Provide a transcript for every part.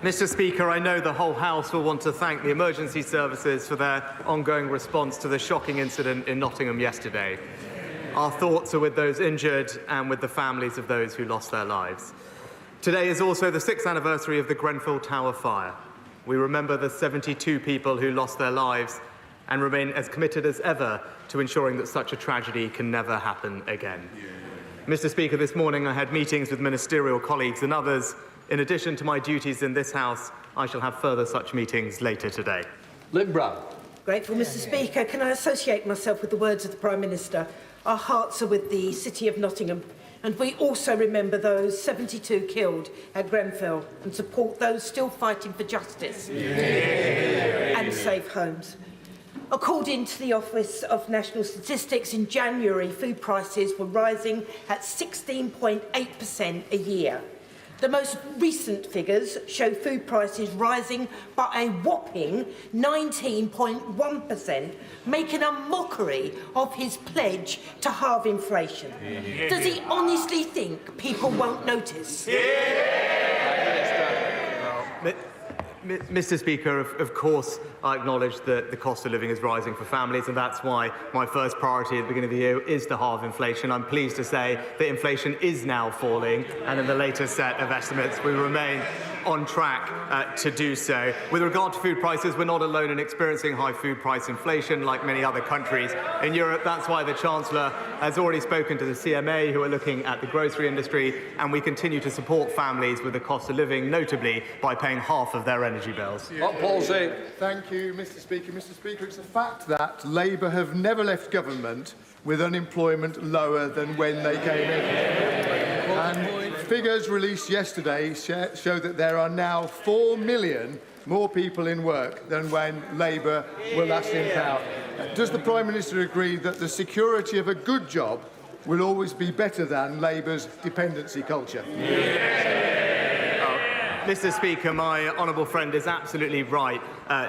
Mr. Speaker, I know the whole House will want to thank the emergency services for their ongoing response to the shocking incident in Nottingham yesterday. Our thoughts are with those injured and with the families of those who lost their lives. Today is also the 6th anniversary of the Grenfell Tower fire. We remember the 72 people who lost their lives and remain as committed as ever to ensuring that such a tragedy can never happen again. Mr. Speaker, this morning I had meetings with ministerial colleagues and others. In addition to my duties in this House, I shall have further such meetings later today. Lynn Brown. Grateful, Mr. Speaker. Can I associate myself with the words of the Prime Minister? Our hearts are with the City of Nottingham, and we also remember those 72 killed at Grenfell and support those still fighting for justice and safe homes. According to the Office of National Statistics, in January, food prices were rising at 16.8% a year. The most recent figures show food prices rising by a whopping 19.1%, making a mockery of his pledge to halve inflation. Does he honestly think people won't notice? Mr. Speaker, of course, I acknowledge that the cost of living is rising for families, and that's why my first priority at the beginning of the year is to halve inflation. I'm pleased to say that inflation is now falling, and in the latest set of estimates, we remain on track to do so. With regard to food prices, we're not alone in experiencing high food price inflation like many other countries in Europe. That's why the Chancellor has already spoken to the CMA, who are looking at the grocery industry, and we continue to support families with the cost of living, notably by paying half of their energy bills. Thank you, Mr. Speaker. Mr. Speaker, it's a fact that Labour have never left government with unemployment lower than when they came in. And figures released yesterday show that there are now 4 million more people in work than when Labour were last in power. Does the Prime Minister agree that the security of a good job will always be better than Labour's dependency culture? Mr. Speaker, my honourable friend is absolutely right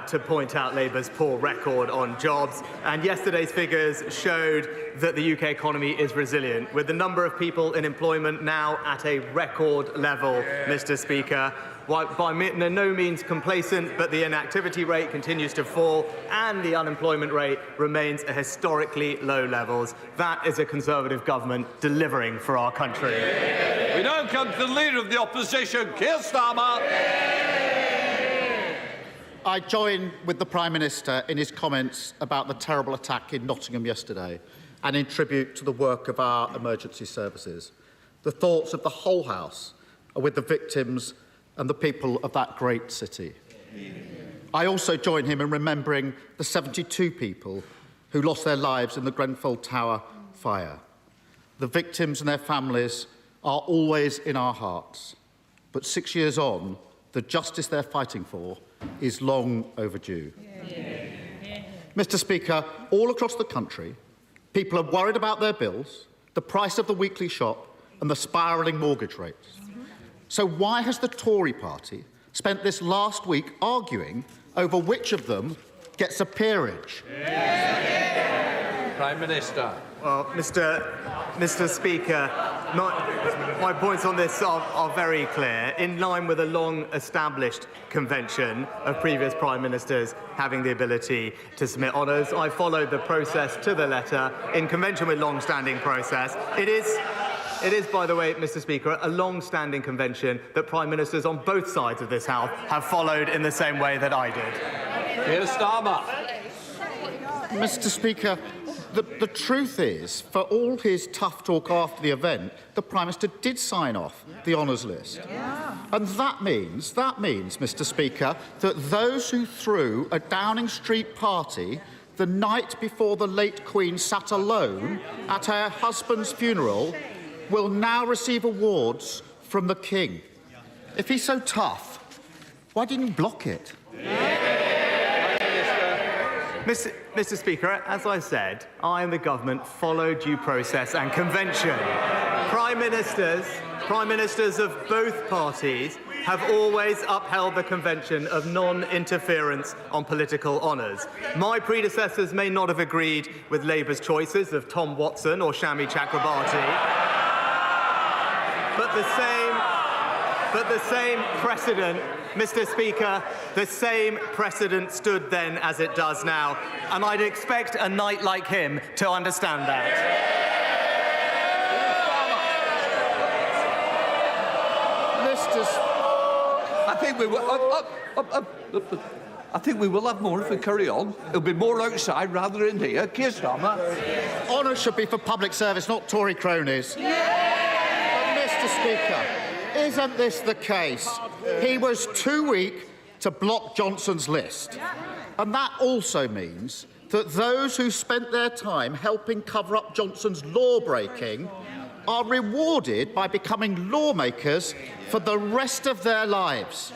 to point out Labour's poor record on jobs, and yesterday's figures showed that the UK economy is resilient, with the number of people in employment now at a record level, Mr. Speaker. By no means complacent, but the inactivity rate continues to fall and the unemployment rate remains at historically low levels. That is a Conservative government delivering for our country. We now come to the Leader of the Opposition, Keir Starmer. I join with the Prime Minister in his comments about the terrible attack in Nottingham yesterday and in tribute to the work of our emergency services. The thoughts of the whole House are with the victims and the people of that great city. I also join him in remembering the 72 people who lost their lives in the Grenfell Tower fire. The victims and their families are always in our hearts, but 6 years on, the justice they're fighting for is long overdue. Mr. Speaker, all across the country, people are worried about their bills, the price of the weekly shop and the spiralling mortgage rates. So why has the Tory party spent this last week arguing over which of them gets a peerage? Prime Minister. Well, Mr. Speaker, my points on this are very clear. In line with a long-established convention of previous Prime Ministers having the ability to submit honours, I followed the process to the letter in convention with long-standing process. It is, by the way, Mr. Speaker, a long-standing convention that Prime Ministers on both sides of this House have followed in the same way that I did. Keir Starmer. Mr. Speaker, the truth is, for all his tough talk after the event, the Prime Minister did sign off the honours list. And that means, Mr. Speaker, that those who threw a Downing Street party the night before the late Queen sat alone at her husband's funeral will now receive awards from the King. If he's so tough, why didn't you block it? Mr. Speaker, as I said, I and the government follow due process and convention. Prime Ministers of both parties have always upheld the convention of non-interference on political honours. My predecessors may not have agreed with Labour's choices of Tom Watson or Shami Chakrabarti, but the But the same precedent, Mr. Speaker, the same precedent stood then as it does now. And I'd expect a knight like him to understand that. I think we will have more if we carry on. It'll be more outside rather than here. Keir Starmer. Honour should be for public service, not Tory cronies. But, Mr. Speaker, isn't this the case? He was too weak to block Johnson's list. And that also means that those who spent their time helping cover up Johnson's law-breaking are rewarded by becoming lawmakers for the rest of their lives.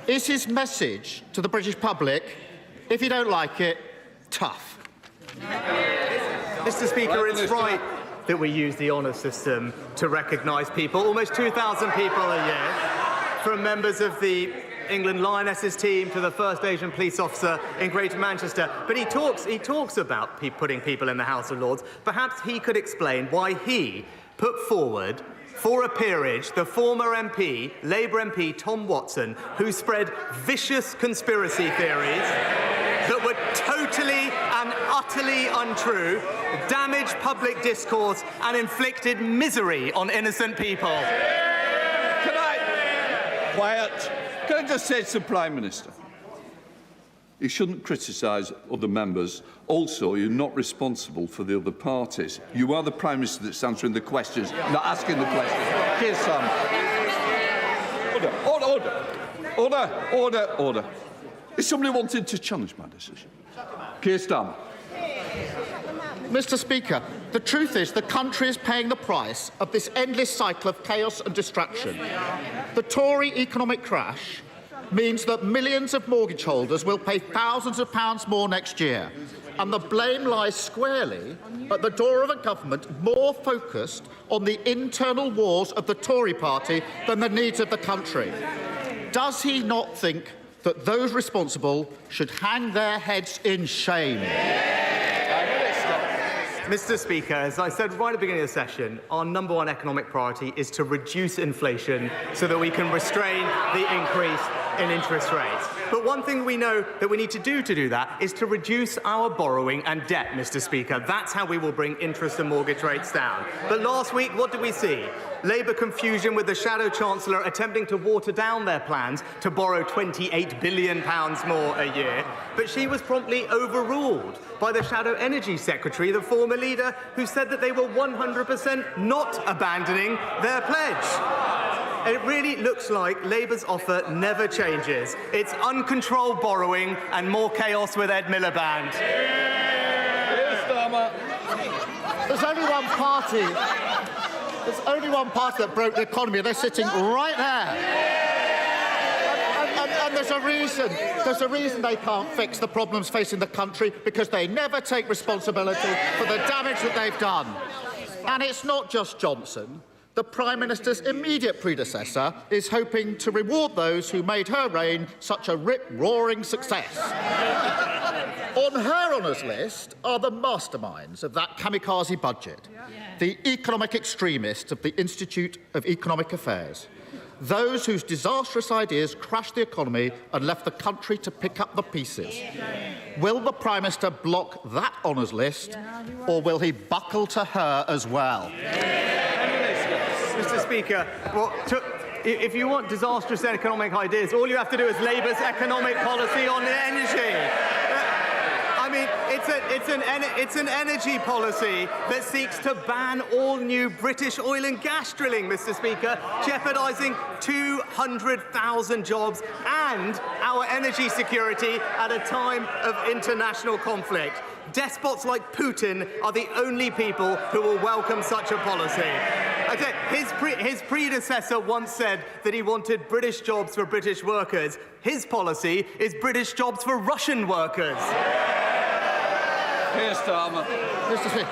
Is his message to the British public, if you don't like it, tough? Mr. Speaker, it's right that we use the honours system to recognise people, almost 2,000 people a year, from members of the England Lionesses team to the first Asian police officer in Greater Manchester. But he talks about putting people in the House of Lords. Perhaps he could explain why he put forward for a peerage the former MP, Labour MP Tom Watson, who spread vicious conspiracy theories that were totally and utterly untrue, damaged public discourse and inflicted misery on innocent people. Quiet. Can I just say to the Prime Minister, you shouldn't criticise other members. Also, you're not responsible for the other parties. You are the Prime Minister that's answering the questions, not asking the questions. Keir Starmer. Order. Is somebody wanting to challenge my decision? Keir Starmer. Mr. Speaker, the truth is the country is paying the price of this endless cycle of chaos and distraction. The Tory economic crash means that millions of mortgage holders will pay thousands of pounds more next year. And the blame lies squarely at the door of a government more focused on the internal wars of the Tory party than the needs of the country. Does he not think that those responsible should hang their heads in shame? Mr. Speaker, as I said right at the beginning of the session, our number one economic priority is to reduce inflation so that we can restrain the increase in interest rates. But one thing we know that we need to do that is to reduce our borrowing and debt, Mr. Speaker. That's how we will bring interest and mortgage rates down. But last week, what did we see? Labour confusion with the Shadow Chancellor attempting to water down their plans to borrow £28 billion more a year. But she was promptly overruled by the Shadow Energy Secretary, the former leader, who said that they were 100% not abandoning their pledge. It really looks like Labour's offer never changes. It's uncontrolled borrowing and more chaos with Ed Miliband. There's only one party. There's only one party that broke the economy, and they're sitting right there. And there's a reason. There's a reason they can't fix the problems facing the country, because they never take responsibility for the damage that they've done. And it's not just Johnson. The Prime Minister's immediate predecessor is hoping to reward those who made her reign such a rip-roaring success. On her honours list are the masterminds of that kamikaze budget, the economic extremists of the Institute of Economic Affairs, those whose disastrous ideas crashed the economy and left the country to pick up the pieces. Will the Prime Minister block that honours list, or will he buckle to her as well? Mr. Speaker, if you want disastrous economic ideas, all you have to do is Labour's economic policy on energy. I mean, it's an energy policy that seeks to ban all new British oil and gas drilling, Mr. Speaker, jeopardising 200,000 jobs and our energy security at a time of international conflict. Despots like Putin are the only people who will welcome such a policy. His predecessor once said that he wanted British jobs for British workers. His policy is British jobs for Russian workers. Keir Starmer. Mr. Speaker,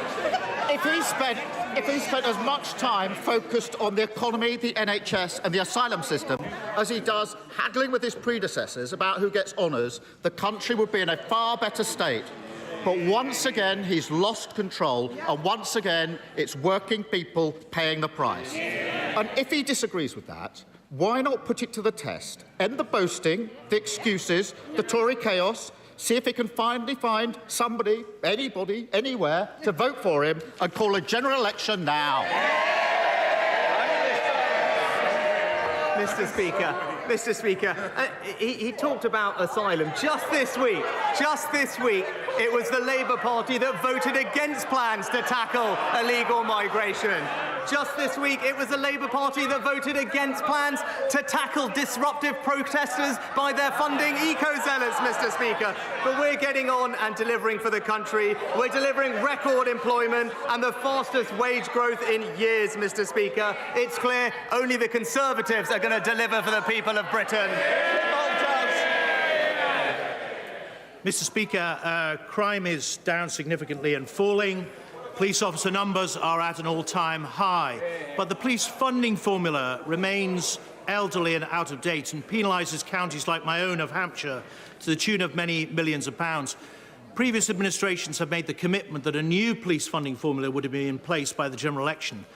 if he spent as much time focused on the economy, the NHS and the asylum system as he does haggling with his predecessors about who gets honours, the country would be in a far better state. But once again, he's lost control, and once again, it's working people paying the price. And if he disagrees with that, Why not put it to the test? End the boasting, the excuses, the Tory chaos. See if he can finally find somebody, anybody, anywhere to vote for him and call a general election now. Mr. Speaker, he talked about asylum. Just this week, it was the Labour Party that voted against plans to tackle illegal migration. Just this week, it was the Labour Party that voted against plans to tackle disruptive protesters by their funding eco-zealots, Mr. Speaker. But we're getting on and delivering for the country. We're delivering record employment and the fastest wage growth in years, Mr. Speaker. It's clear only the Conservatives are going to deliver for the people of Britain. Mr. Speaker, crime is down significantly and falling. Police officer numbers are at an all-time high, but the police funding formula remains elderly and out of date and penalises counties like my own of Hampshire to the tune of many millions of pounds. Previous administrations have made the commitment that a new police funding formula would be in place by the general election.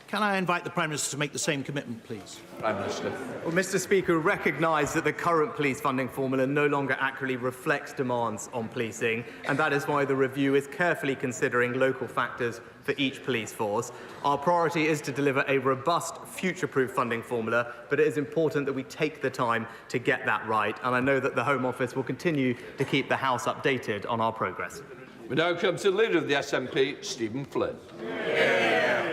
Can I invite the Prime Minister to make the same commitment, please? Prime Minister. Well, Mr. Speaker, recognise that the current police funding formula no longer accurately reflects demands on policing, and that is why the review is carefully considering local factors for each police force. Our priority is to deliver a robust, future-proof funding formula, but it is important that we take the time to get that right, and I know that the Home Office will continue to keep the House updated on our progress. We now come to the Leader of the SNP, Stephen Flynn.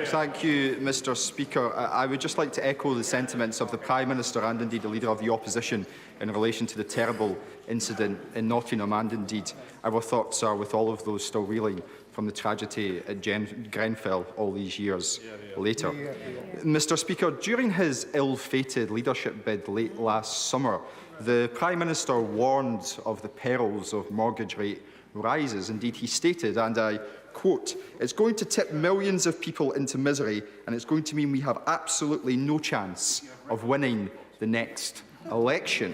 Thank you, Mr. Speaker. I would just like to echo the sentiments of the Prime Minister and indeed the Leader of the Opposition in relation to the terrible incident in Nottingham, and indeed our thoughts are with all of those still reeling from the tragedy at Grenfell all these years later. Mr. Speaker, during his ill-fated leadership bid late last summer, the Prime Minister warned of the perils of mortgage rate rises. Indeed, he stated, and I quote, "It's going to tip millions of people into misery, and it's going to mean we have absolutely no chance of winning the next election."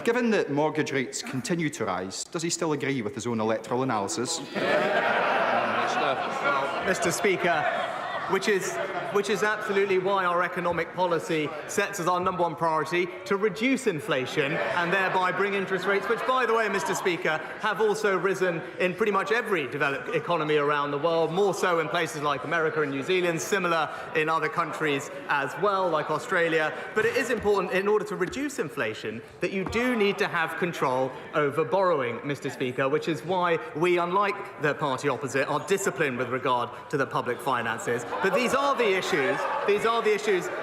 Given that mortgage rates continue to rise, does he still agree with his own electoral analysis? Mr. Speaker, which is absolutely why our economic policy sets as our #1 priority to reduce inflation and thereby bring interest rates, which, by the way, Mr. Speaker, have also risen in pretty much every developed economy around the world, more so in places like America and New Zealand, similar in other countries as well, like Australia. But it is important, in order to reduce inflation, that you do need to have control over borrowing, Mr. Speaker, which is why we, unlike the party opposite, are disciplined with regard to the public finances. But these are the issues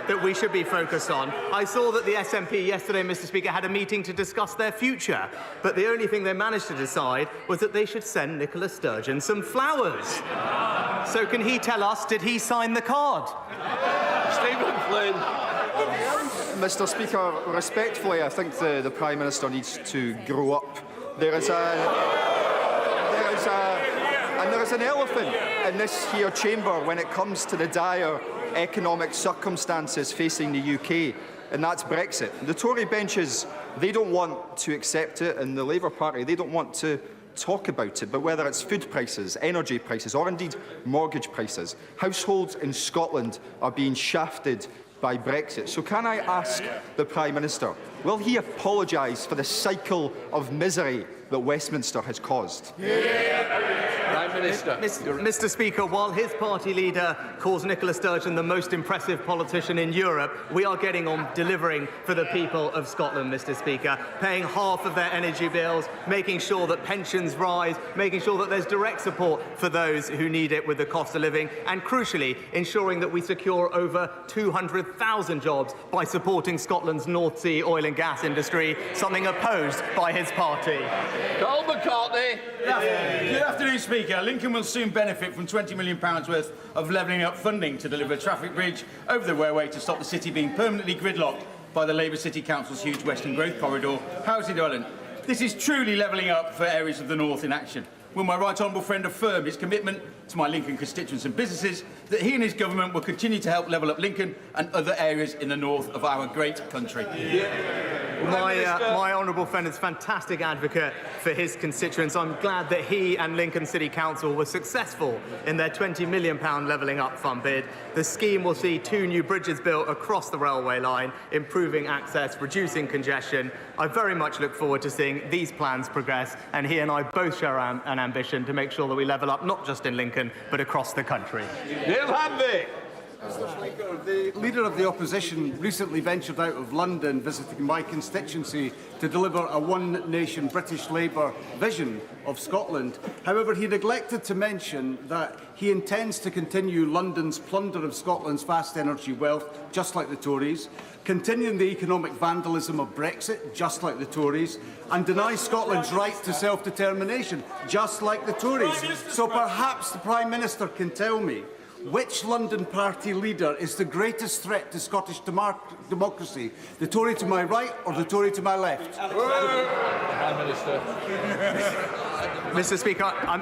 that we should be focused on. I saw that the SNP yesterday, Mr. Speaker, had a meeting to discuss their future, but the only thing they managed to decide was that they should send Nicola Sturgeon some flowers. So can he tell us, did he sign the card? Stephen Flynn. Mr. Speaker, respectfully, I think the Prime Minister needs to grow up. There is an elephant in this here chamber when it comes to the dire economic circumstances facing the UK, and that's Brexit. The Tory benches, they don't want to accept it, and the Labour Party, they don't want to talk about it. But whether it's food prices, energy prices, or indeed mortgage prices, households in Scotland are being shafted by Brexit. So can I ask the Prime Minister, will he apologise for the cycle of misery that Westminster has caused? Prime Minister. Mr. Speaker, while his party leader calls Nicola Sturgeon the most impressive politician in Europe, we are getting on delivering for the people of Scotland, Mr. Speaker, paying half of their energy bills, making sure that pensions rise, making sure that there's direct support for those who need it with the cost of living, and crucially, ensuring that we secure over 200,000 jobs by supporting Scotland's North Sea oil and gas industry, something opposed by his party. Paul McCartney. Good afternoon, Speaker. Lincoln will soon benefit from £20 million worth of levelling up funding to deliver a traffic bridge over the railway to stop the city being permanently gridlocked by the Labour City Council's huge Western Growth Corridor housing development. This is truly levelling up for areas of the North in action. Will my right honourable friend affirm his commitment to my Lincoln constituents and businesses that he and his government will continue to help level up Lincoln and other areas in the north of our great country. My honourable friend is a fantastic advocate for his constituents. I'm glad that he and Lincoln City Council were successful in their £20 million levelling up fund bid. The scheme will see 2 new bridges built across the railway line, improving access, reducing congestion. I very much look forward to seeing these plans progress, and he and I both share an ambition to make sure that we level up not just in Lincoln, but across the country. Neil Hanby. Mr. Speaker, the Leader of the Opposition recently ventured out of London, visiting my constituency, to deliver a one-nation British Labour vision of Scotland. However, he neglected to mention that he intends to continue London's plunder of Scotland's vast energy wealth, just like the Tories, continuing the economic vandalism of Brexit, just like the Tories, and deny Scotland's right to self-determination, just like the Tories. So perhaps the Prime Minister can tell me which London party leader is the greatest threat to Scottish democracy? The Tory to my right or the Tory to my left? Prime Minister. Mr. Speaker, I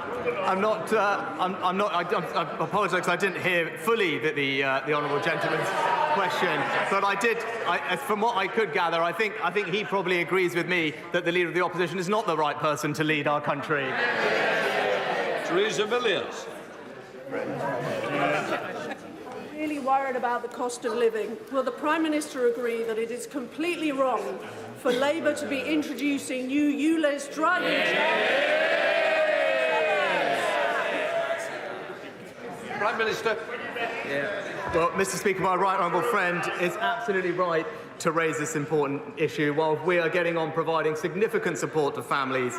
apologise because I didn't hear fully the honourable gentleman's question, but I did. From what I could gather, I think he probably agrees with me that the Leader of the Opposition is not the right person to lead our country. Theresa Villiers. Really worried about the cost of living. Will the Prime Minister agree that it is completely wrong for Labour to be introducing new ULEZ driving Prime Minister. Well, Mr. Speaker, my right honourable friend is absolutely right to raise this important issue. While we are getting on providing significant support to families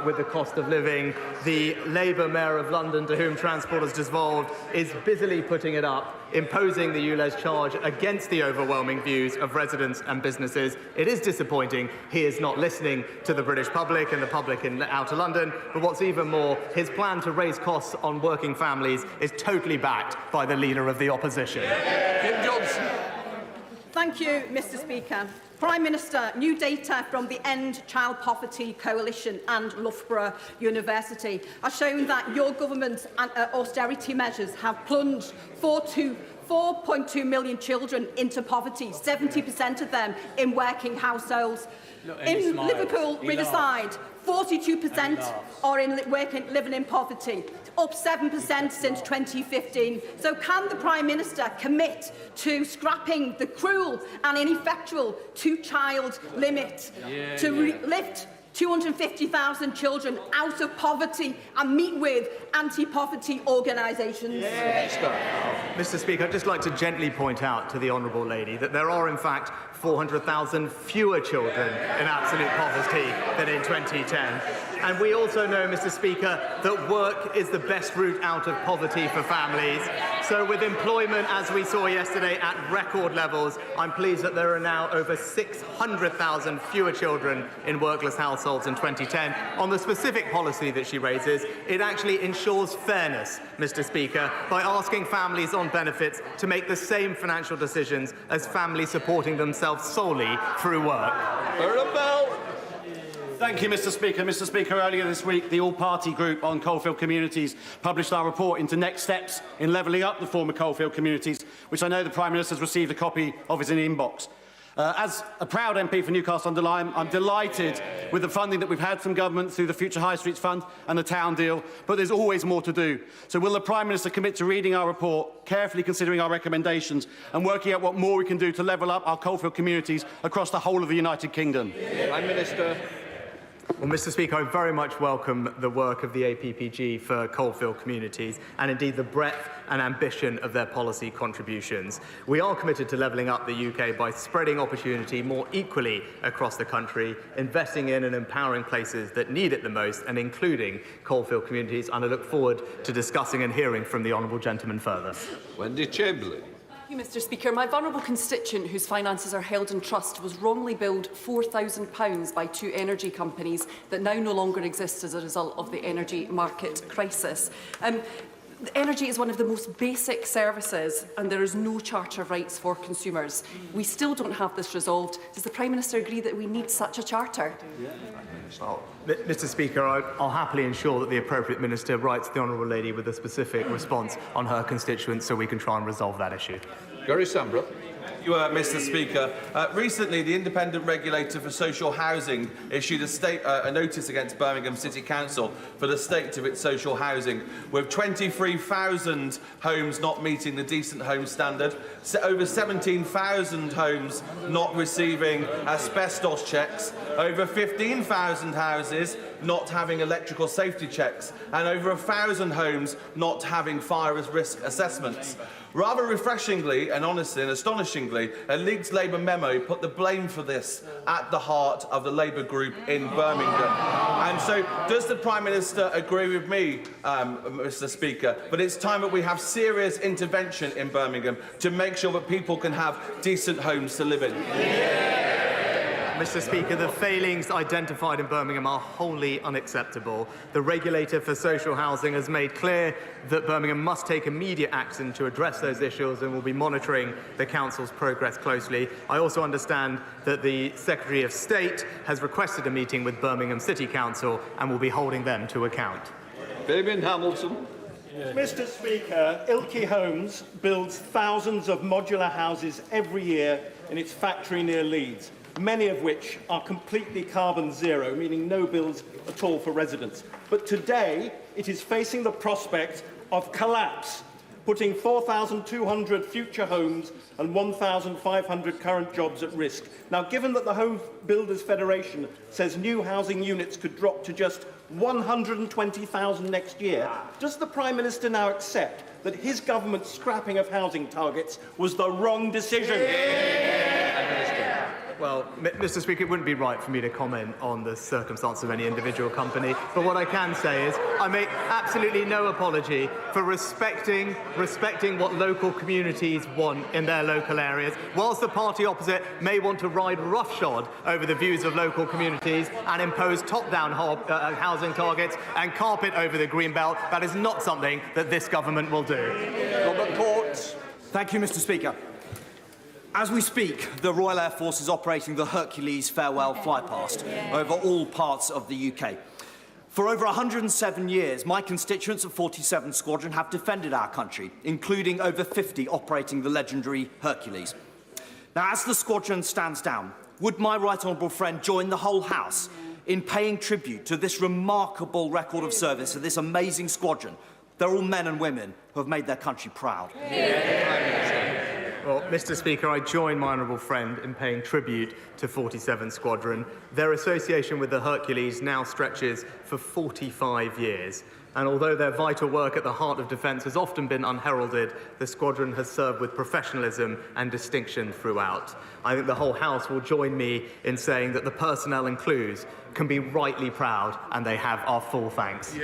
with the cost of living, the Labour Mayor of London, to whom Transport has devolved, is busily putting it up, imposing the ULEZ charge against the overwhelming views of residents and businesses. It is disappointing he is not listening to the British public and the public in outer London, but what's even more, his plan to raise costs on working families is totally backed by the Leader of the Opposition. Kim Johnson. Thank you, Mr. Speaker. Prime Minister, new data from the End Child Poverty Coalition and Loughborough University has shown that your government's austerity measures have plunged 4.2 million children into poverty, 70% of them in working households. In Liverpool, Riverside, 42% are living in poverty, up 7% since 2015. So can the Prime Minister commit to scrapping the cruel and ineffectual two-child limit to lift 250,000 children out of poverty and meet with anti-poverty organisations? Mr. Speaker, I'd just like to gently point out to the honourable lady that there are, in fact, 400,000 fewer children in absolute poverty than in 2010. And we also know, Mr. Speaker, that work is the best route out of poverty for families. So with employment, as we saw yesterday, at record levels, I'm pleased that there are now over 600,000 fewer children in workless households in 2010. On the specific policy that she raises, it actually ensures fairness, Mr. Speaker, by asking families on benefits to make the same financial decisions as families supporting themselves solely through work. Thank you, Mr. Speaker. Mr. Speaker, earlier this week, the all-party group on coalfield communities published our report into next steps in levelling up the former coalfield communities, which I know the Prime Minister has received a copy of in his inbox. As a proud MP for Newcastle-under-Lyme, I'm delighted with the funding that we've had from government through the Future High Streets Fund and the Town Deal, but there's always more to do. So will the Prime Minister commit to reading our report, carefully considering our recommendations and working out what more we can do to level up our coalfield communities across the whole of the United Kingdom? Prime Minister. Well, Mr. Speaker, I very much welcome the work of the APPG for coalfield communities and indeed the breadth and ambition of their policy contributions. We are committed to levelling up the UK by spreading opportunity more equally across the country, investing in and empowering places that need it the most, and including coalfield communities. And I look forward to discussing and hearing from the honourable gentleman further. Wendy Chamberlain. Thank you, Mr. Speaker. My vulnerable constituent, whose finances are held in trust, was wrongly billed £4,000 by 2 energy companies that now no longer exist as a result of the energy market crisis. Energy is one of the most basic services and there is no Charter of Rights for consumers. We still don't have this resolved. Does the Prime Minister agree that we need such a charter? Well, Mr. Speaker, I'll happily ensure that the appropriate minister writes the Honourable Lady with a specific response on her constituents so we can try and resolve that issue. Gary Sambrook. You, Mr. Speaker. Recently, the Independent Regulator for Social Housing issued a notice against Birmingham City Council for the state of its social housing, with 23,000 homes not meeting the decent home standard, over 17,000 homes not receiving asbestos checks, over 15,000 houses not having electrical safety checks, and over 1,000 homes not having fire risk assessments. Rather refreshingly and honestly and astonishingly, a Leeds Labour memo put the blame for this at the heart of the Labour group in Birmingham. And so, does the Prime Minister agree with me, Mr. Speaker, that it's time that we have serious intervention in Birmingham to make sure that people can have decent homes to live in? Mr. Speaker, the failings identified in Birmingham are wholly unacceptable. The Regulator for Social Housing has made clear that Birmingham must take immediate action to address those issues and will be monitoring the Council's progress closely. I also understand that the Secretary of State has requested a meeting with Birmingham City Council and will be holding them to account. Fabian Hamilton. Mr. Speaker, Ilkley Homes builds thousands of modular houses every year in its factory near Leeds, many of which are completely carbon zero, meaning no bills at all for residents. But today, it is facing the prospect of collapse, putting 4,200 future homes and 1,500 current jobs at risk. Now, given that the Home Builders Federation says new housing units could drop to just 120,000 next year, does the Prime Minister now accept that his government's scrapping of housing targets was the wrong decision? Well, Mr. Speaker, it wouldn't be right for me to comment on the circumstances of any individual company, but what I can say is I make absolutely no apology for respecting what local communities want in their local areas. Whilst the party opposite may want to ride roughshod over the views of local communities and impose top-down housing targets and carpet over the Greenbelt, that is not something that this government will do. Robert Court. Thank you, Mr. Speaker. As we speak, the Royal Air Force is operating the Hercules farewell flypast over all parts of the UK. For over 107 years, my constituents of 47 Squadron have defended our country, including over 50 operating the legendary Hercules. Now, as the squadron stands down, would my right honourable friend join the whole House in paying tribute to this remarkable record of service of this amazing squadron? They're all men and women who have made their country proud. Well, Mr. Speaker, I join my honourable friend in paying tribute to 47 Squadron. Their association with the Hercules now stretches for 45 years. And although their vital work at the heart of defence has often been unheralded, the squadron has served with professionalism and distinction throughout. I think the whole House will join me in saying that the personnel and crews can be rightly proud, and they have our full thanks.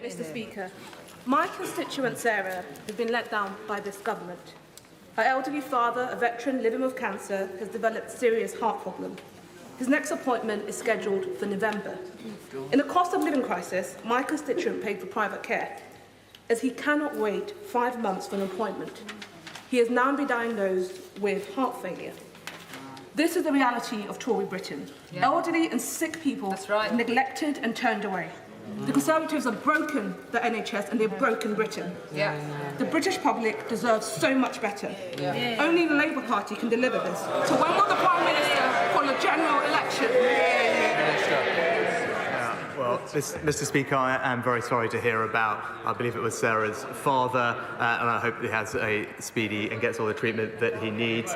Mr. Speaker, my constituent Sarah has been let down by this government. Her elderly father, a veteran living with cancer, has developed serious heart problem. His next appointment is scheduled for November. In the cost of living crisis, my constituent paid for private care, as he cannot wait 5 months for an appointment. He has now been diagnosed with heart failure. This is the reality of Tory Britain. Elderly and sick people neglected and turned away. The Conservatives have broken the NHS and they've broken Britain. The British public deserves so much better. Only the Labour Party can deliver this. So when will the Prime Minister call a general election? Well, Mr. Speaker, I am very sorry to hear about, I believe it was Sarah's father, and I hope he has a speedy and gets all the treatment that he needs.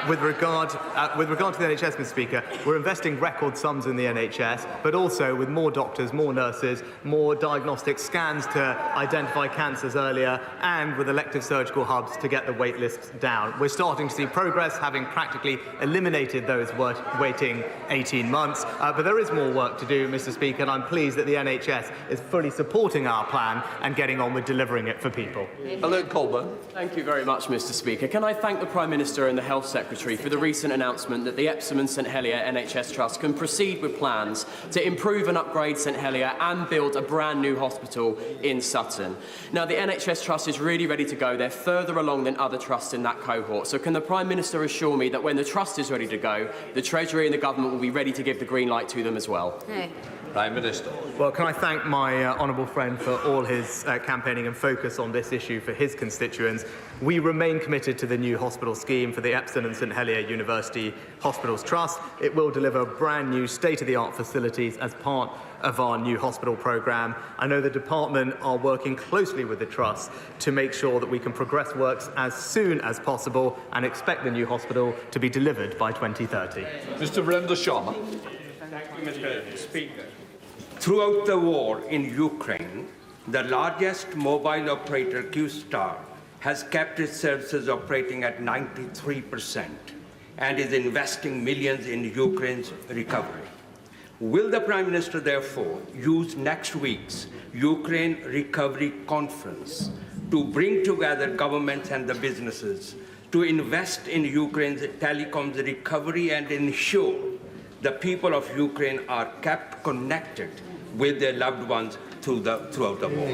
With regard to the NHS, Mr. Speaker, we're investing record sums in the NHS, but also with more doctors, more nurses, more diagnostic scans to identify cancers earlier, and with elective surgical hubs to get the wait lists down. We're starting to see progress, having practically eliminated those waiting 18 months, but there is more work to do, Mr. Speaker, and I'm pleased that the NHS is fully supporting our plan and getting on with delivering it for people. Hello, Colburn. Thank you very much, Mr. Speaker. Can I thank the Prime Minister and the Health Secretary for the recent announcement that the Epsom and St Helier NHS Trust can proceed with plans to improve and upgrade St Helier and build a brand new hospital in Sutton. Now, the NHS Trust is really ready to go. They're further along than other trusts in that cohort. So can the Prime Minister assure me that when the Trust is ready to go, the Treasury and the Government will be ready to give the green light to them as well? Prime Minister. Well, can I thank my honourable friend for all his campaigning and focus on this issue for his constituents. We remain committed to the new hospital scheme for the Epsom and St Helier University Hospitals Trust. It will deliver brand new state-of-the-art facilities as part of our new hospital programme. I know the department are working closely with the Trust to make sure that we can progress works as soon as possible and expect the new hospital to be delivered by 2030. Mr. Virendra Sharma. Thank you, Mr. Speaker. Throughout the war in Ukraine, the largest mobile operator, Q-Star, has kept its services operating at 93% and is investing millions in Ukraine's recovery. Will the Prime Minister, therefore, use next week's Ukraine Recovery Conference to bring together governments and the businesses to invest in Ukraine's telecoms recovery and ensure the people of Ukraine are kept connected with their loved ones throughout the war?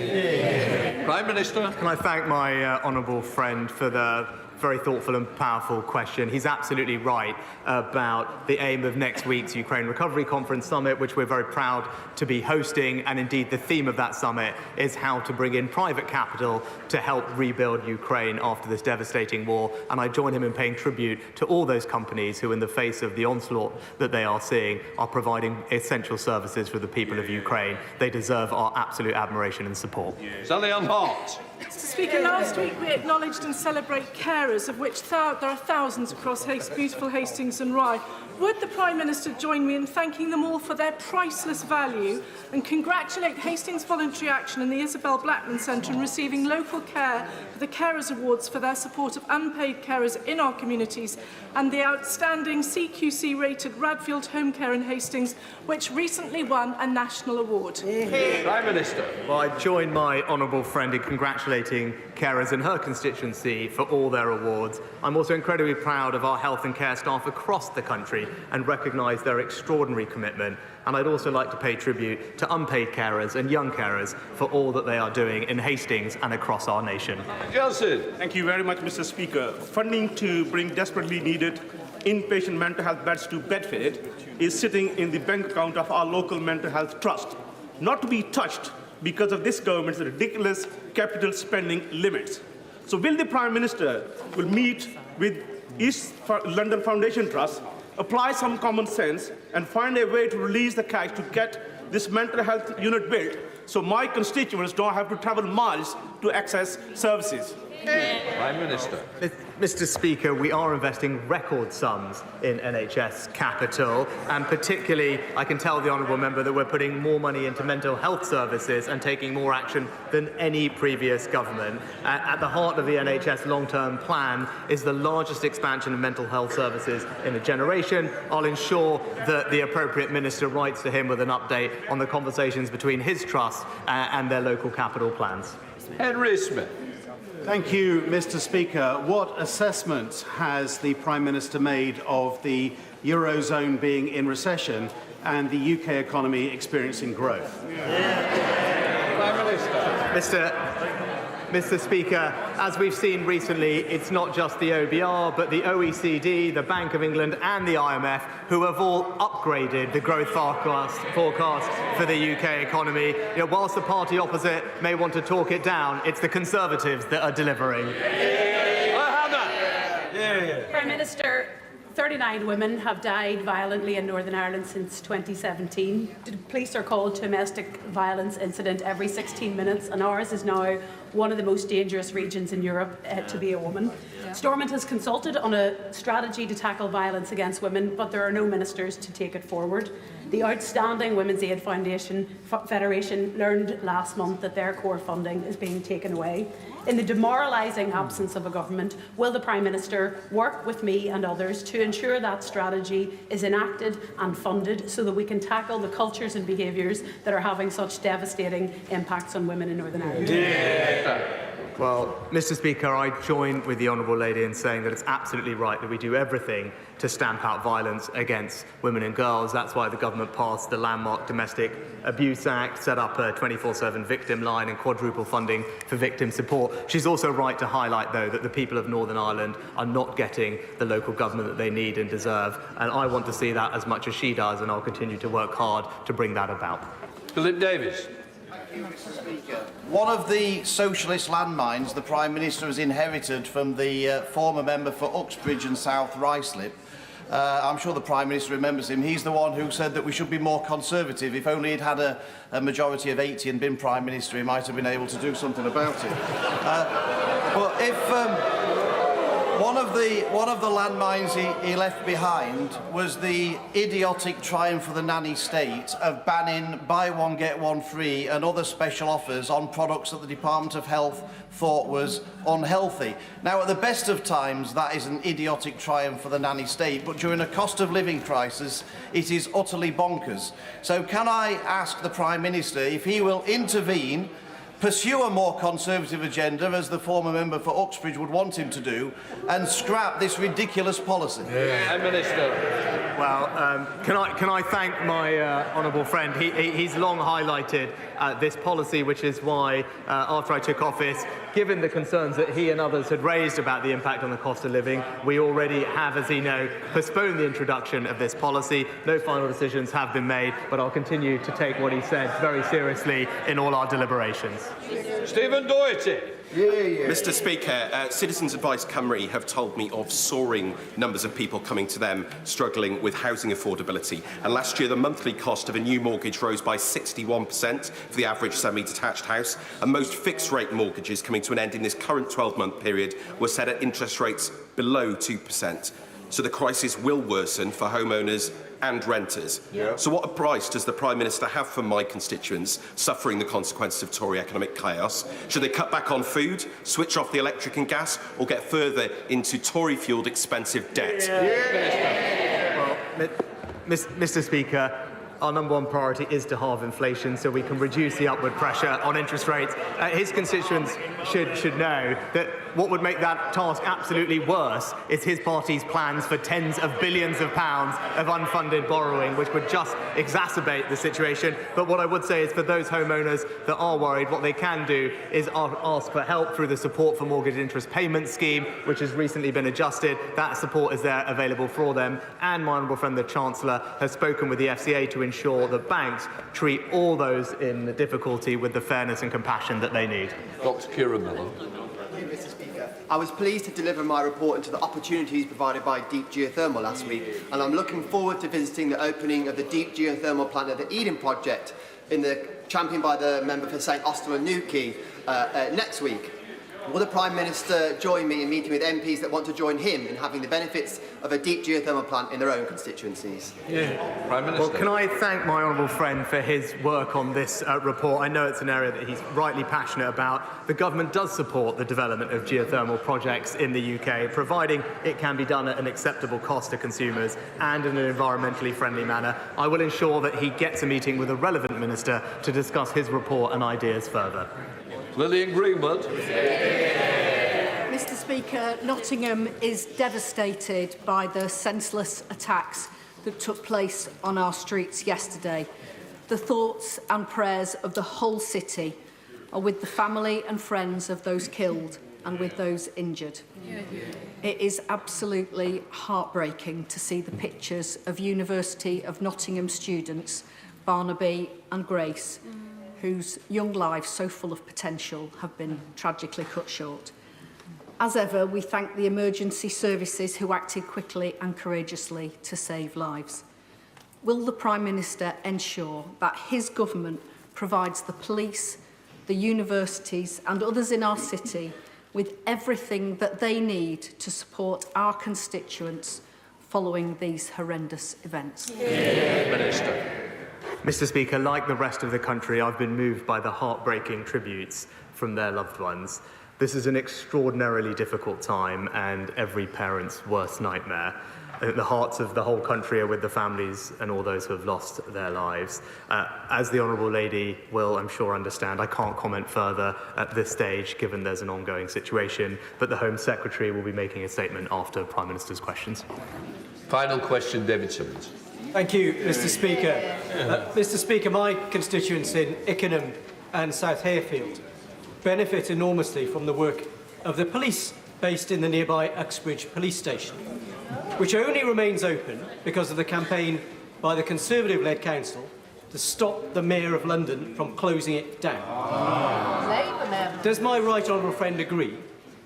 Prime Minister. Can I thank my honourable friend for the very thoughtful and powerful question. He's absolutely right about the aim of next week's Ukraine Recovery Conference Summit, which we're very proud to be hosting. And indeed, the theme of that summit is how to bring in private capital to help rebuild Ukraine after this devastating war. And I join him in paying tribute to all those companies who, in the face of the onslaught that they are seeing, are providing essential services for the people of Ukraine. They deserve our absolute admiration and support. Sally Ann Hart. Mr. Speaker, last week we acknowledged and celebrate carers, of which there are thousands across beautiful Hastings and Rye. Would the Prime Minister join me in thanking them all for their priceless value and congratulate Hastings Voluntary Action and the Isabel Blackman Centre in receiving local care for the Carers Awards for their support of unpaid carers in our communities, and the outstanding CQC-rated Radfield Home Care in Hastings, which recently won a national award? Prime Minister. Well, I join my honourable friend in congratulating carers in her constituency for all their awards. I'm also incredibly proud of our health and care staff across the country and recognise their extraordinary commitment. And I'd also like to pay tribute to unpaid carers and young carers for all that they are doing in Hastings and across our nation. Johnson. Thank you very much, Mr. Speaker. Funding to bring desperately needed inpatient mental health beds to Bedford is sitting in the bank account of our local mental health trust, not to be touched because of this government's ridiculous capital spending limits. So will the Prime Minister will meet with East London Foundation Trust, apply some common sense and find a way to release the cash to get this mental health unit built so my constituents don't have to travel miles to access services? Prime Minister. Mr. Speaker, we are investing record sums in NHS capital, and particularly I can tell the honourable member that we're putting more money into mental health services and taking more action than any previous government. At the heart of the NHS long-term plan is the largest expansion of mental health services in a generation. I'll ensure that the appropriate minister writes to him with an update on the conversations between his trust and their local capital plans. Henry Smith. Thank you, Mr. Speaker. What assessment has the Prime Minister made of the Eurozone being in recession and the UK economy experiencing growth? Prime Minister. Mr. Speaker, as we've seen recently, it's not just the OBR, but the OECD, the Bank of England and the IMF who have all upgraded the growth forecast for the UK economy. You know, whilst the party opposite may want to talk it down, it's the Conservatives that are delivering. Prime Minister, 39 women have died violently in Northern Ireland since 2017. The police are called to a domestic violence incident every 16 minutes, and ours is now one of the most dangerous regions in Europe to be a woman. Stormont has consulted on a strategy to tackle violence against women, but there are no ministers to take it forward. The outstanding Women's Aid Federation learned last month that their core funding is being taken away. In the demoralising absence of a government, will the Prime Minister work with me and others to ensure that strategy is enacted and funded so that we can tackle the cultures and behaviours that are having such devastating impacts on women in Northern Ireland? Well, Mr. Speaker, I join with the Honourable Lady in saying that it's absolutely right that we do everything to stamp out violence against women and girls. That's why the government passed the landmark Domestic Abuse Act, set up a 24/7 victim line and quadruple funding for victim support. She's also right to highlight, though, that the people of Northern Ireland are not getting the local government that they need and deserve. And I want to see that as much as she does, and I'll continue to work hard to bring that about. Philip Davis. Mr. Speaker. One of the socialist landmines the Prime Minister has inherited from the former member for Uxbridge and South Ruislip. I'm sure the Prime Minister remembers him. He's the one who said that we should be more conservative. If only he'd had a majority of 80 and been Prime Minister, he might have been able to do something about it. But if one of the landmines he left behind was the idiotic triumph of the nanny state of banning buy one get one free and other special offers on products that the Department of Health thought was unhealthy. Now, at the best of times, that is an idiotic triumph for the nanny state, but during a cost of living crisis, it is utterly bonkers. So can I ask the Prime Minister if he will intervene, pursue a more conservative agenda, as the former member for Uxbridge would want him to do, and scrap this ridiculous policy? Prime Minister. Well, can I thank my honourable friend? He's long highlighted this policy, which is why, after I took office, given the concerns that he and others had raised about the impact on the cost of living, we already have, as he knows, postponed the introduction of this policy. No final decisions have been made, but I'll continue to take what he said very seriously in all our deliberations. Stephen Doherty. Mr. Speaker, Citizens Advice Cymru have told me of soaring numbers of people coming to them struggling with housing affordability. And last year, the monthly cost of a new mortgage rose by 61% for the average semi-detached house. And most fixed-rate mortgages coming to an end in this current 12-month period were set at interest rates below 2%. So the crisis will worsen for homeowners and renters. So what advice does the Prime Minister have for my constituents suffering the consequences of Tory economic chaos? Should they cut back on food, switch off the electric and gas, or get further into Tory-fuelled expensive debt? Well, Mr. Speaker, our number one priority is to halve inflation so we can reduce the upward pressure on interest rates. His constituents should know that what would make that task absolutely worse is his party's plans for tens of billions of pounds of unfunded borrowing, which would just exacerbate the situation. But what I would say is, for those homeowners that are worried, what they can do is ask for help through the Support for Mortgage Interest Payment Scheme, which has recently been adjusted. That support is there available for them. And my honourable friend, the Chancellor, has spoken with the FCA to ensure that banks treat all those in difficulty with the fairness and compassion that they need. Dr. Kieran Miller. Mr. Speaker, I was pleased to deliver my report into the opportunities provided by deep geothermal last week, and I'm looking forward to visiting the opening of the deep geothermal plant at the Eden project championed by the member for St Austell and Newquay next week. Will the Prime Minister join me in meeting with MPs that want to join him in having the benefits of a deep geothermal plant in their own constituencies? Prime Minister. Well, can I thank my honourable friend for his work on this report? I know it's an area that he's rightly passionate about. The government does support the development of geothermal projects in the UK, providing it can be done at an acceptable cost to consumers and in an environmentally friendly manner. I will ensure that he gets a meeting with a relevant minister to discuss his report and ideas further. Lillian Greenwood. Mr. Speaker, Nottingham is devastated by the senseless attacks that took place on our streets yesterday. The thoughts and prayers of the whole city are with the family and friends of those killed and with those injured. It is absolutely heartbreaking to see the pictures of University of Nottingham students, Barnaby and Grace, whose young lives, so full of potential, have been tragically cut short. As ever, we thank the emergency services who acted quickly and courageously to save lives. Will the Prime Minister ensure that his government provides the police, the universities and others in our city with everything that they need to support our constituents following these horrendous events. Minister. Mr. Speaker, like the rest of the country, I've been moved by the heartbreaking tributes from their loved ones. This is an extraordinarily difficult time and every parent's worst nightmare. The hearts of the whole country are with the families and all those who have lost their lives. As the Honourable Lady will, I'm sure, understand, I can't comment further at this stage, given there's an ongoing situation, but the Home Secretary will be making a statement after Prime Minister's questions. Final question, David Simmons. Thank you, Mr. Speaker. Mr. Speaker, my constituents in Ickenham and South Hayfield benefit enormously from the work of the police based in the nearby Uxbridge police station, which only remains open because of the campaign by the Conservative-led council to stop the Mayor of London from closing it down. Does my right honourable friend agree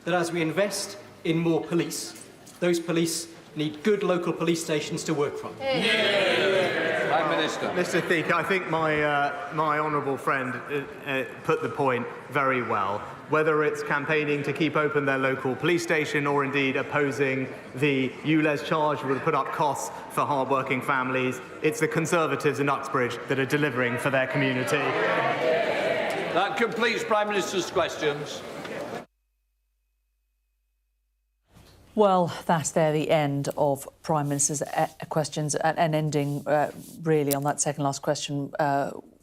that as we invest in more police, those police need good local police stations to work from? Prime Minister. Mr. Speaker, I think my honourable friend put the point very well. Whether it's campaigning to keep open their local police station or indeed opposing the ULEZ charge that would put up costs for hard-working families, it's the Conservatives in Uxbridge that are delivering for their community. That completes Prime Minister's questions. Well, that's the end of Prime Minister's questions and ending really on that second last question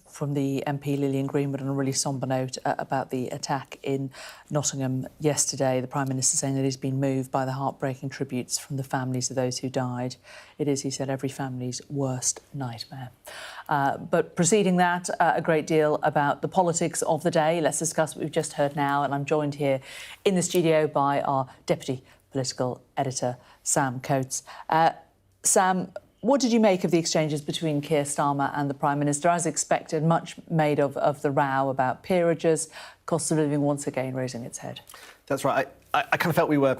from the MP Lillian Greenwood on a really sombre note about the attack in Nottingham yesterday. The Prime Minister saying that he's been moved by the heartbreaking tributes from the families of those who died. It is, he said, every family's worst nightmare. But preceding that, a great deal about the politics of the day. Let's discuss what we've just heard now. And I'm joined here in the studio by our Deputy Political Editor, Sam Coates. Sam, what did you make of the exchanges between Keir Starmer and the Prime Minister? As expected, much made of the row about peerages, cost of living once again raising its head. That's right. I kind of felt we were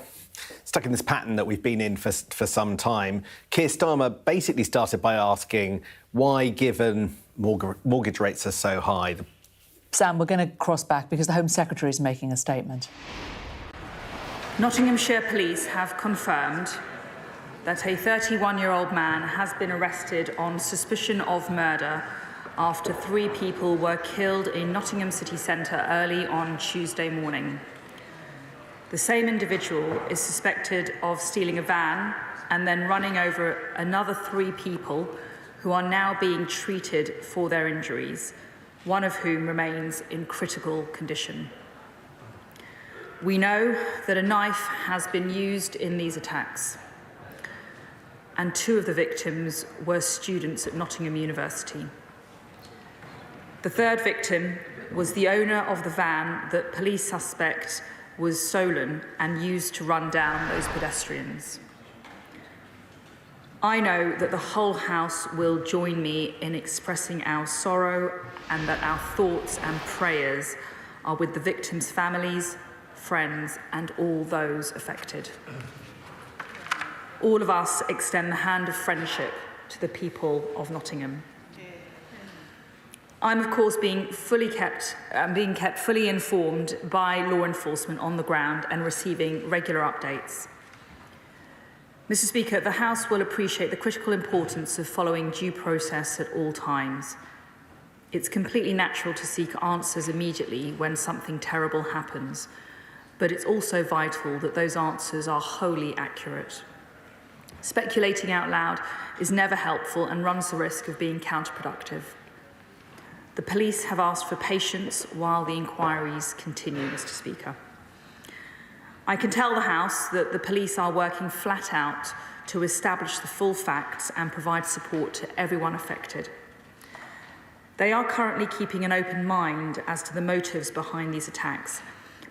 stuck in this pattern that we've been in for some time. Keir Starmer basically started by asking why, given mortgage rates are so high. Sam, we're going to cross back because the Home Secretary is making a statement. Nottinghamshire Police have confirmed that a 31-year-old man has been arrested on suspicion of murder after 3 people were killed in Nottingham city centre early on Tuesday morning. The same individual is suspected of stealing a van and then running over another 3 people who are now being treated for their injuries, one of whom remains in critical condition. We know that a knife has been used in these attacks, and 2 of the victims were students at Nottingham University. The 3rd victim was the owner of the van that police suspect was stolen and used to run down those pedestrians. I know that the whole House will join me in expressing our sorrow and that our thoughts and prayers are with the victims' families, friends and all those affected. All of us extend the hand of friendship to the people of Nottingham. I'm, of course, being kept fully informed by law enforcement on the ground and receiving regular updates. Mr. Speaker, the House will appreciate the critical importance of following due process at all times. It's completely natural to seek answers immediately when something terrible happens, but it's also vital that those answers are wholly accurate. Speculating out loud is never helpful and runs the risk of being counterproductive. The police have asked for patience while the inquiries continue, Mr. Speaker. I can tell the House that the police are working flat out to establish the full facts and provide support to everyone affected. They are currently keeping an open mind as to the motives behind these attacks,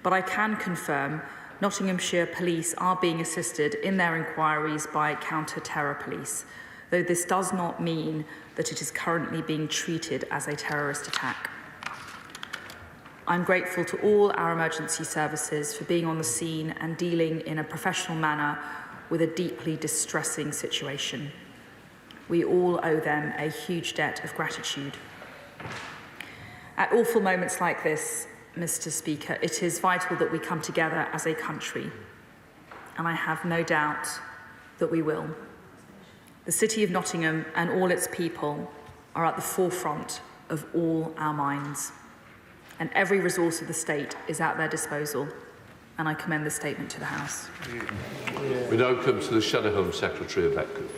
but I can confirm Nottinghamshire Police are being assisted in their inquiries by counter-terror police, though this does not mean that it is currently being treated as a terrorist attack. I'm grateful to all our emergency services for being on the scene and dealing in a professional manner with a deeply distressing situation. We all owe them a huge debt of gratitude. At awful moments like this, Mr. Speaker, it is vital that we come together as a country, and I have no doubt that we will. The City of Nottingham and all its people are at the forefront of all our minds, and every resource of the state is at their disposal, and I commend the statement to the House. We now come to the Shadow Home Secretary, Yvette Cooper.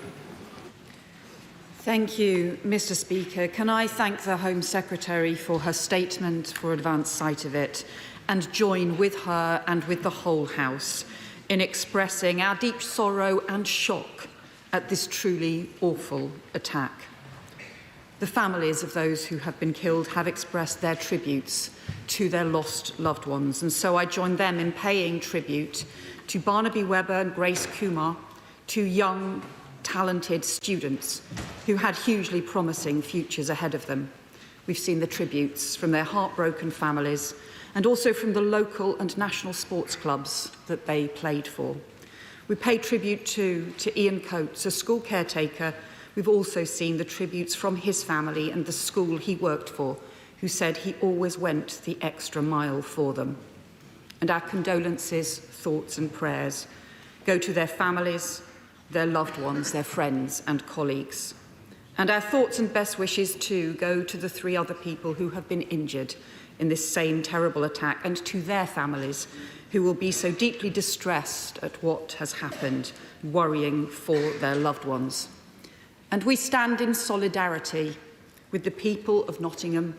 Thank you, Mr. Speaker. Can I thank the Home Secretary for her statement, for advance sight of it, and join with her and with the whole House in expressing our deep sorrow and shock at this truly awful attack. The families of those who have been killed have expressed their tributes to their lost loved ones, and so I join them in paying tribute to Barnaby Webber and Grace Kumar, two young, talented students who had hugely promising futures ahead of them. We've seen the tributes from their heartbroken families and also from the local and national sports clubs that they played for. We pay tribute to Ian Coates, a school caretaker. We've also seen the tributes from his family and the school he worked for, who said he always went the extra mile for them. And our condolences, thoughts and prayers go to their families, their loved ones, their friends and colleagues. And our thoughts and best wishes too go to the 3 other people who have been injured in this same terrible attack, and to their families who will be so deeply distressed at what has happened, worrying for their loved ones. And we stand in solidarity with the people of Nottingham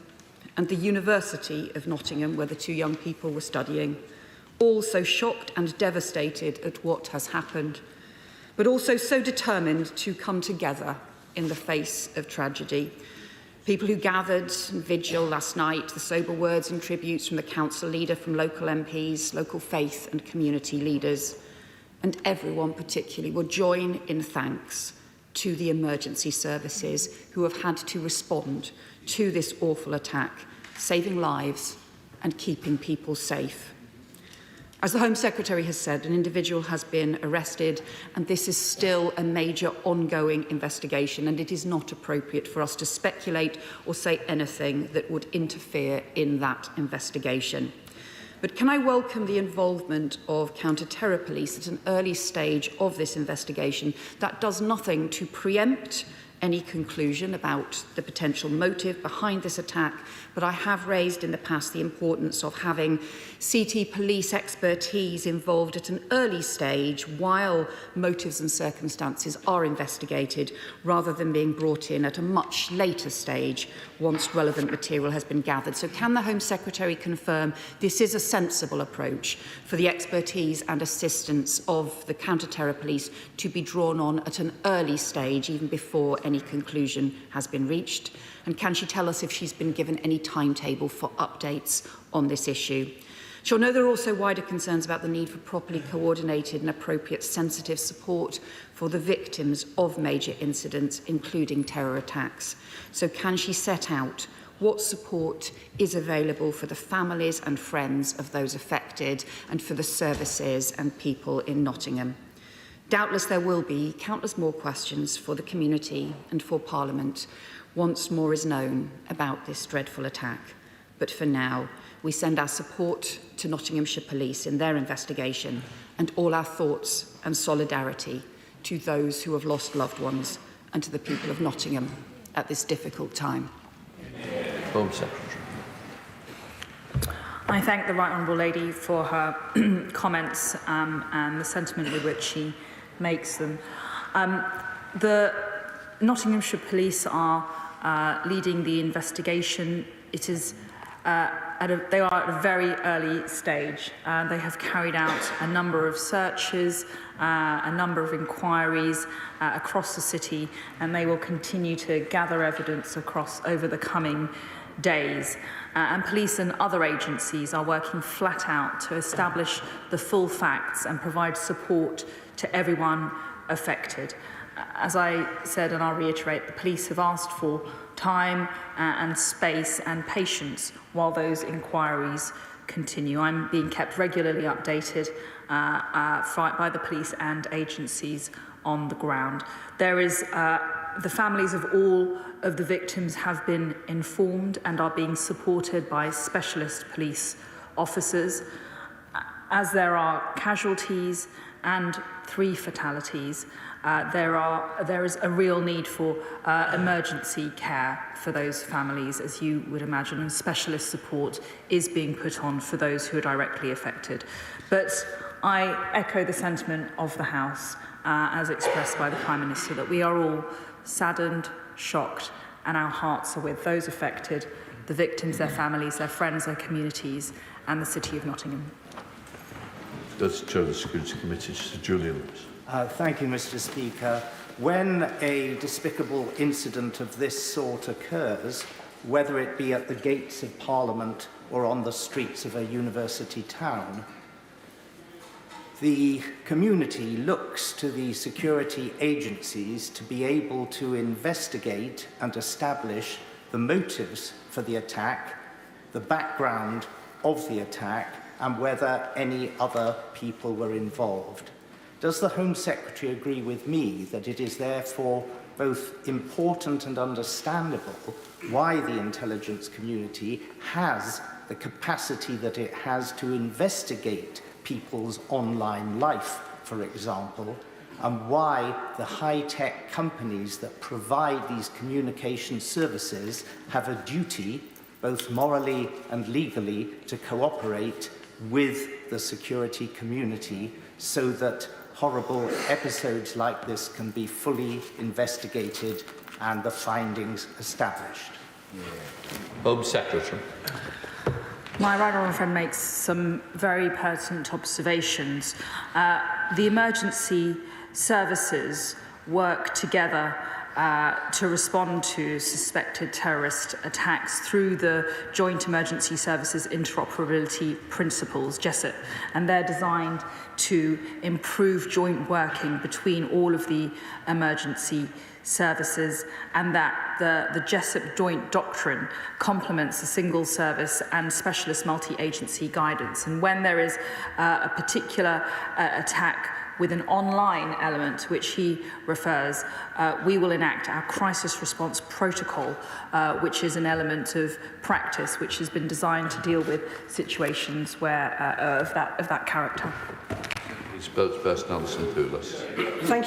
and the University of Nottingham, where the 2 young people were studying, all so shocked and devastated at what has happened, but also so determined to come together in the face of tragedy. People who gathered in vigil last night, the sober words and tributes from the council leader, from local MPs, local faith and community leaders, and everyone particularly will join in thanks to the emergency services who have had to respond to this awful attack, saving lives and keeping people safe. As the Home Secretary has said, an individual has been arrested, and this is still a major ongoing investigation, and it is not appropriate for us to speculate or say anything that would interfere in that investigation. But can I welcome the involvement of counter-terror police at an early stage of this investigation that does nothing to preempt any conclusion about the potential motive behind this attack, but I have raised in the past the importance of having CT police expertise involved at an early stage while motives and circumstances are investigated, rather than being brought in at a much later stage once relevant material has been gathered. So can the Home Secretary confirm this is a sensible approach for the expertise and assistance of the counter-terror police to be drawn on at an early stage, even before any conclusion has been reached? And can she tell us if she's been given any timetable for updates on this issue? She'll know there are also wider concerns about the need for properly coordinated and appropriate sensitive support for the victims of major incidents, including terror attacks. So can she set out what support is available for the families and friends of those affected and for the services and people in Nottingham? Doubtless there will be countless more questions for the community and for Parliament once more is known about this dreadful attack. But for now, we send our support to Nottinghamshire Police in their investigation, and all our thoughts and solidarity to those who have lost loved ones and to the people of Nottingham at this difficult time. Home Secretary. I thank the Right Honourable Lady for her comments and the sentiment with which she makes them. The Nottinghamshire Police are leading the investigation. It is they are at a very early stage. They have carried out a number of searches, a number of inquiries across the city, and they will continue to gather evidence over the coming days. And police and other agencies are working flat out to establish the full facts and provide support to everyone affected. As I said, and I'll reiterate, the police have asked for time and space and patience while those inquiries continue. I'm being kept regularly updated by the police and agencies on the ground. There is The families of all of the victims have been informed and are being supported by specialist police officers. As there are casualties and 3 fatalities, there is a real need for emergency care for those families, as you would imagine, and specialist support is being put on for those who are directly affected. But I echo the sentiment of the House, as expressed by the Prime Minister, that we are all saddened, shocked, and our hearts are with those affected, the victims, their families, their friends, their communities, and the City of Nottingham. Does Chair of the Security Committee, Sir Julian. Thank you, Mr. Speaker. When a despicable incident of this sort occurs, whether it be at the gates of Parliament or on the streets of a university town, the community looks to the security agencies to be able to investigate and establish the motives for the attack, the background of the attack, and whether any other people were involved. Does the Home Secretary agree with me that it is therefore both important and understandable why the intelligence community has the capacity that it has to investigate people's online life, for example, and why the high-tech companies that provide these communication services have a duty, both morally and legally, to cooperate with the security community so that horrible episodes like this can be fully investigated and the findings established? Home Secretary. My right honourable friend makes some very pertinent observations. The emergency services work together to respond to suspected terrorist attacks through the Joint Emergency Services Interoperability Principles, JESIP, and they're designed to improve joint working between all of the emergency services, and that the JESIP joint doctrine complements the single service and specialist multi-agency guidance. And when there is a particular attack with an online element, which he refers, we will enact our crisis response protocol, which is an element of practice which has been designed to deal with situations where of that character. Thank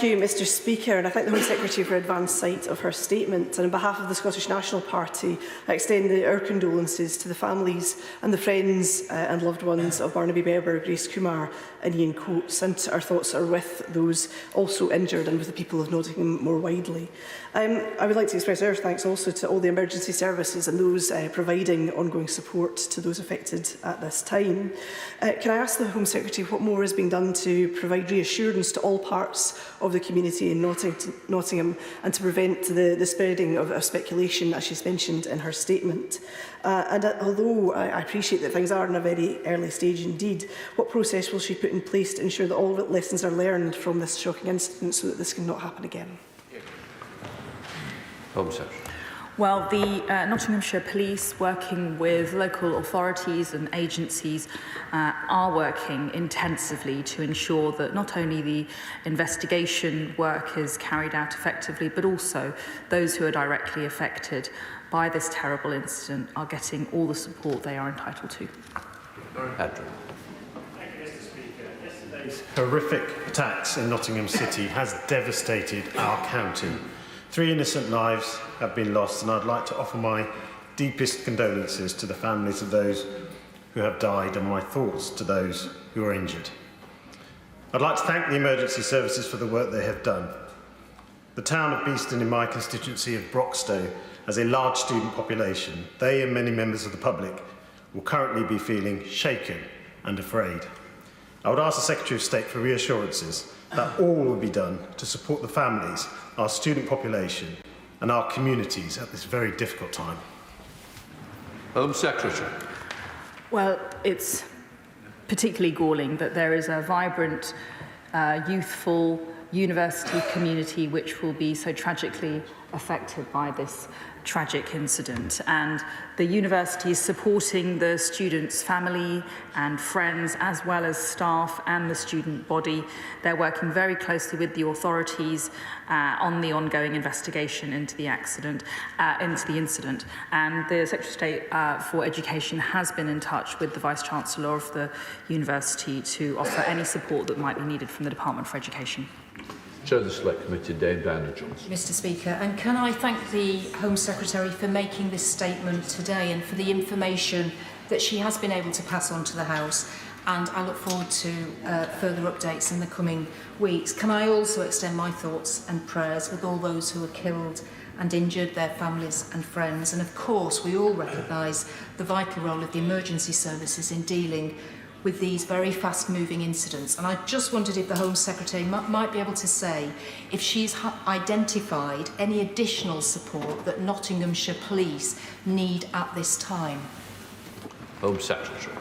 you, Mr. Speaker, and I thank the Home Secretary for advance sight of her statement. And on behalf of the Scottish National Party, I extend our condolences to the families and the friends and loved ones of Barnaby Berber, Grace Kumar and Ian Coates, and our thoughts are with those also injured and with the people of Nottingham more widely. I would like to express our thanks also to all the emergency services and those providing ongoing support to those affected at this time. Can I ask the Home Secretary what more is being done to provide reassurance to all parts of the community in Nottingham and to prevent the spreading of speculation, as she's mentioned in her statement? And although I appreciate that things are in a very early stage indeed, what process will she put in place to ensure that all lessons are learned from this shocking incident so that this cannot happen again? Home Secretary. Well, the Nottinghamshire Police, working with local authorities and agencies, are working intensively to ensure that not only the investigation work is carried out effectively, but also those who are directly affected by this terrible incident are getting all the support they are entitled to. Andrew. Horrific attacks in Nottingham City has devastated our county. 3 innocent lives have been lost, and I'd like to offer my deepest condolences to the families of those who have died and my thoughts to those who are injured. I'd like to thank the emergency services for the work they have done. The town of Beeston in my constituency of Broxtowe has a large student population. They and many members of the public will currently be feeling shaken and afraid. I would ask the Secretary of State for reassurances that all will be done to support the families, our student population and our communities at this very difficult time. Home Secretary. Well, it's particularly galling that there is a vibrant, youthful, university community which will be so tragically affected by this tragic incident, and the university is supporting the students' family and friends as well as staff and the student body. They're working very closely with the authorities on the ongoing investigation into the incident, and the Secretary of State for Education has been in touch with the Vice-Chancellor of the university to offer any support that might be needed from the Department for Education. Chair of the Select Committee, Dame Diana Johnson. Mr Speaker, and can I thank the Home Secretary for making this statement today and for the information that she has been able to pass on to the House, and I look forward to further updates in the coming weeks. Can I also extend my thoughts and prayers with all those who are killed and injured, their families and friends, and of course we all recognise the vital role of the emergency services in dealing with these very fast-moving incidents. And I just wondered if the Home Secretary might be able to say if she's identified any additional support that Nottinghamshire Police need at this time. Home Secretary.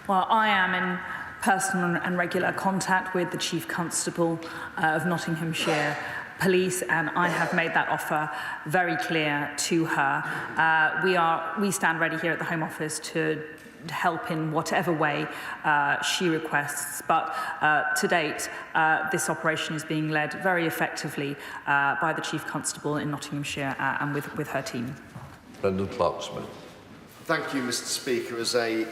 Well, I am in personal and regular contact with the Chief Constable of Nottinghamshire Police, and I have made that offer very clear to her. We stand ready here at the Home Office to help in whatever way she requests, but to date this operation is being led very effectively by the Chief Constable in Nottinghamshire and with her team. Brendan Clark-Smith. Thank you, Mr Speaker. As a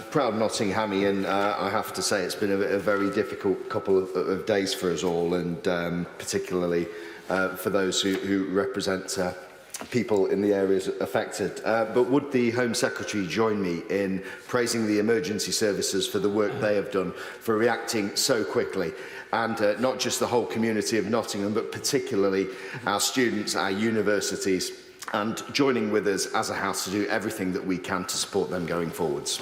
proud Nottinghammian, I have to say it's been a very difficult couple of days for us all, and particularly for those who represent people in the areas affected. But would the Home Secretary join me in praising the emergency services for the work they have done, for reacting so quickly, and not just the whole community of Nottingham, but particularly our students, our universities, and joining with us as a House to do everything that we can to support them going forwards.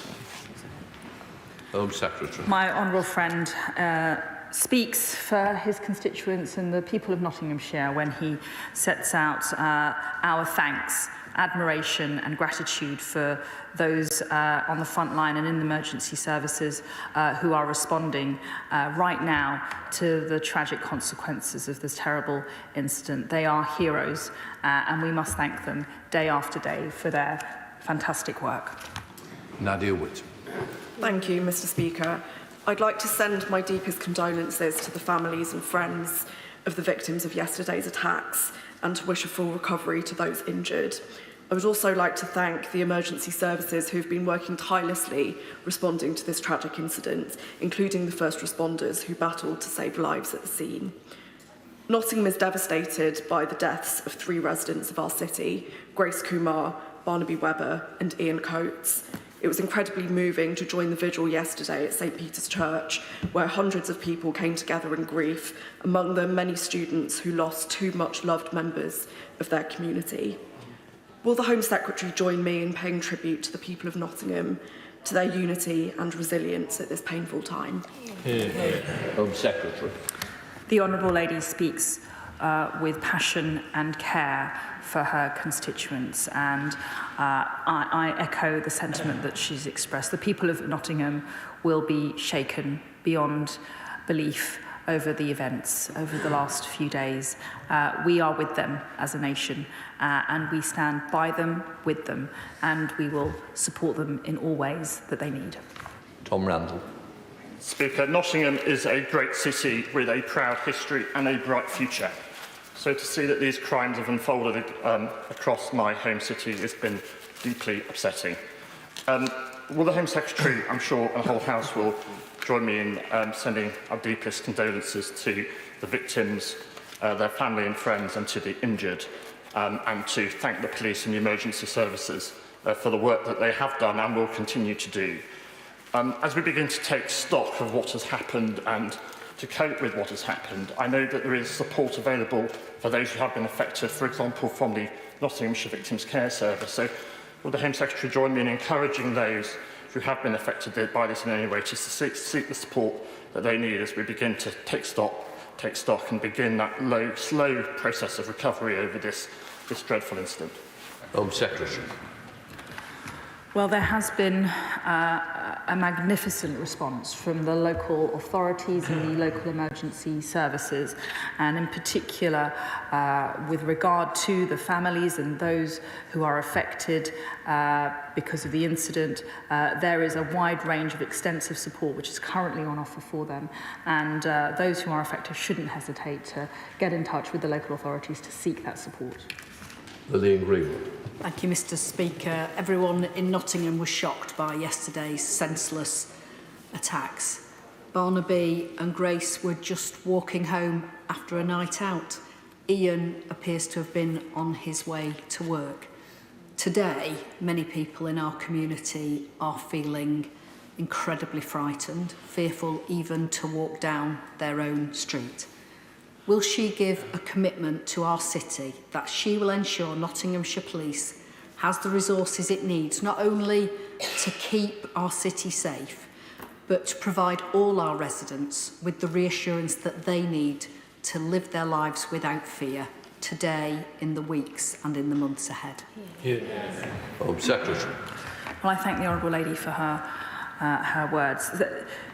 Home Secretary. My honourable friend speaks for his constituents and the people of Nottinghamshire when he sets out our thanks, admiration and gratitude for those on the front line and in the emergency services who are responding right now to the tragic consequences of this terrible incident. They are heroes, and we must thank them day after day for their fantastic work. Nadia Whitt. Thank you, Mr Speaker. I'd like to send my deepest condolences to the families and friends of the victims of yesterday's attacks and to wish a full recovery to those injured. I would also like to thank the emergency services who've been working tirelessly responding to this tragic incident, including the first responders who battled to save lives at the scene. Nottingham is devastated by the deaths of 3 residents of our city, Grace Kumar, Barnaby Webber and Ian Coates. It was incredibly moving to join the vigil yesterday at St Peter's Church, where hundreds of people came together in grief, among them many students who lost 2 much-loved members of their community. Will the Home Secretary join me in paying tribute to the people of Nottingham, to their unity and resilience at this painful time? Home Secretary. The Honourable Lady speaks with passion and care for her constituents, and I echo the sentiment that she's expressed. The people of Nottingham will be shaken beyond belief over the events over the last few days. We are with them as a nation, and we stand by them, with them, and we will support them in all ways that they need. Tom Randall. Speaker, Nottingham is a great city with a proud history and a bright future. So to see that these crimes have unfolded across my home city has been deeply upsetting. Will the Home Secretary, I'm sure, and the whole House will join me in sending our deepest condolences to the victims, their family and friends, and to the injured, and to thank the police and the emergency services for the work that they have done and will continue to do. As we begin to take stock of what has happened and to cope with what has happened, I know that there is support available for those who have been affected, for example, from the Nottinghamshire Victims Care Service. So will the Home Secretary join me in encouraging those who have been affected by this in any way to seek the support that they need as we begin to take stock and begin that slow process of recovery over this dreadful incident? Home Secretary. Well, there has been a a magnificent response from the local authorities and the local emergency services, and in particular with regard to the families and those who are affected because of the incident. There is a wide range of extensive support which is currently on offer for them, and those who are affected shouldn't hesitate to get in touch with the local authorities to seek that support. Lillian Greenwood. Thank you, Mr. Speaker. Everyone in Nottingham was shocked by yesterday's senseless attacks. Barnaby and Grace were just walking home after a night out. Ian appears to have been on his way to work. Today, many people in our community are feeling incredibly frightened, fearful even to walk down their own street. Will she give a commitment to our city that she will ensure Nottinghamshire Police has the resources it needs, not only to keep our city safe, but to provide all our residents with the reassurance that they need to live their lives without fear today, in the weeks and in the months ahead? Home Secretary. Well, I thank the Honourable Lady for her words.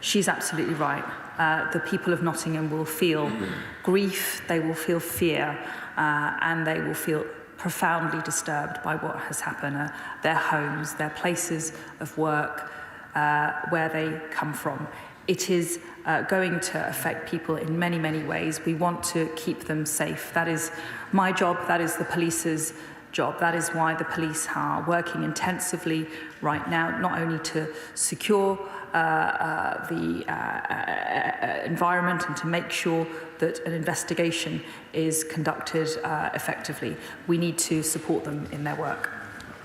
She's absolutely right. The people of Nottingham will feel grief, they will feel fear, and they will feel profoundly disturbed by what has happened. Their homes, their places of work, where they come from. It is going to affect people in many, many ways. We want to keep them safe. That is my job, that is the police's job. That is why the police are working intensively right now, not only to secure the environment and to make sure that an investigation is conducted effectively. We need to support them in their work.